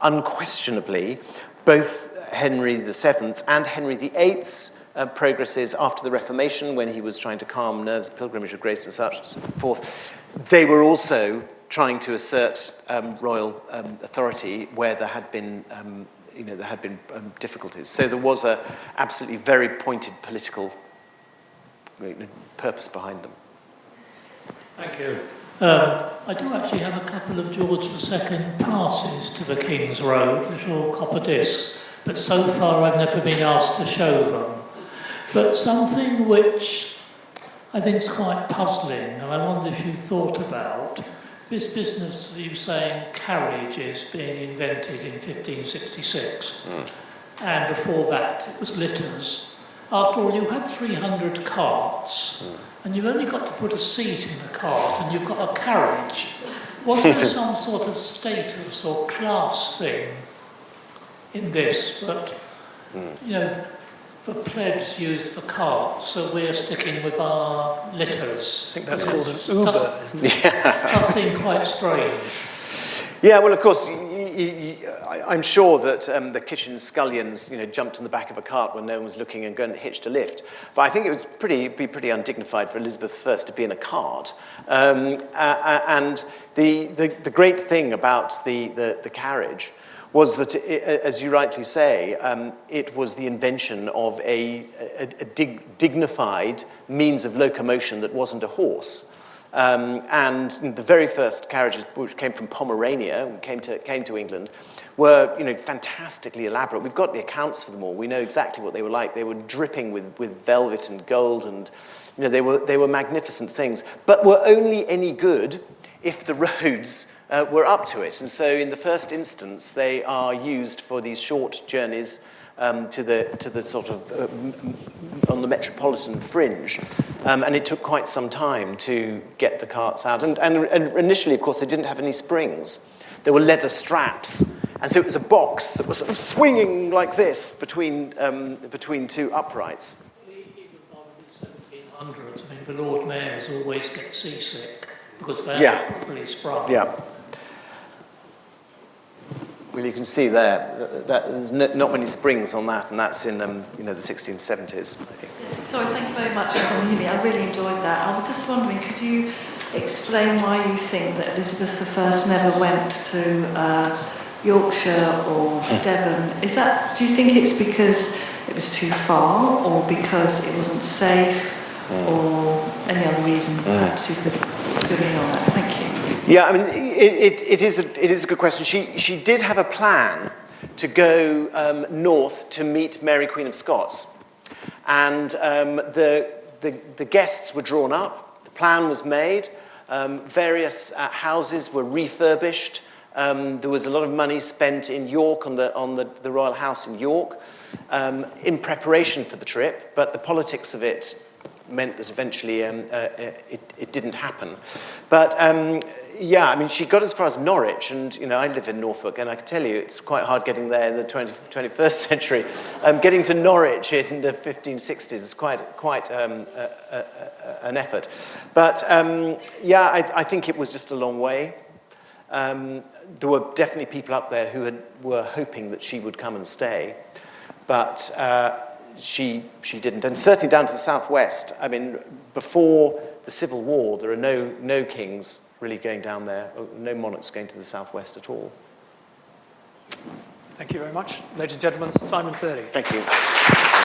unquestionably, both Henry VII's and Henry VIII's progresses after the Reformation, when he was trying to calm nerves, pilgrimage of grace and such and so forth, they were also trying to assert royal authority where there had been, difficulties. So there was a absolutely very pointed political purpose behind them. Thank you. I do actually have a couple of George II passes to the King's Road, which are all copper discs, but so far I've never been asked to show them. But something which I think is quite puzzling, and I wonder if you thought about, this business that you saying carriages being invented in 1566, and before that it was litters. After all, you had 300 carts, and you've only got to put a seat in a cart and you've got a carriage. Was there some sort of status or class thing in this that, you know, the plebs used the carts, so we're sticking with our litters? I think that's called an Uber, isn't it? Does seem quite strange. Yeah, well, of course, I'm sure that the kitchen scullions, jumped in the back of a cart when no one was looking and hitched a lift. But I think it would be pretty undignified for Elizabeth I to be in a cart. And the great thing about the carriage was that, as you rightly say, it was the invention of a dignified means of locomotion that wasn't a horse. And the very first carriages, which came from Pomerania, came to England, were fantastically elaborate. We've got the accounts for them all. We know exactly what they were like. They were dripping with velvet and gold, and they were magnificent things, but were only any good if the roads were up to it. And so in the first instance, they are used for these short journeys to the sort of on the metropolitan fringe, and it took quite some time to get the carts out. And initially, of course, they didn't have any springs. There were leather straps, and so it was a box that was sort of swinging like this between two uprights. Even by the 1700s, I mean, the Lord Mayors always get seasick because they are properly sprung. Yeah. Well, you can see there that there's not many springs on that, and that's in the 1670s, I think. Yes, sorry, thank you very much, I really enjoyed that. I was just wondering, could you explain why you think that Elizabeth I never went to Yorkshire or Devon? Do you think it's because it was too far, or because it wasn't safe, or any other reason? Perhaps you could fill in on that. Thank you. Yeah, I mean, it is a good question. She did have a plan to go north to meet Mary Queen of Scots, and the guests were drawn up. The plan was made. Various houses were refurbished. There was a lot of money spent in York on the royal house in York in preparation for the trip, but the politics of it meant that eventually it didn't happen. But yeah, I mean, she got as far as Norwich, and I live in Norfolk, and I can tell you it's quite hard getting there in the 21st century. Getting to Norwich in the 1560s is quite an effort. But yeah, I think it was just a long way. There were definitely people up there who were hoping that she would come and stay, but she didn't. And certainly down to the southwest. I mean, before the Civil War, there are no kings really going down there, no monarchs going to the southwest at all. Thank you very much. Ladies and gentlemen, Simon Thurley. Thank you.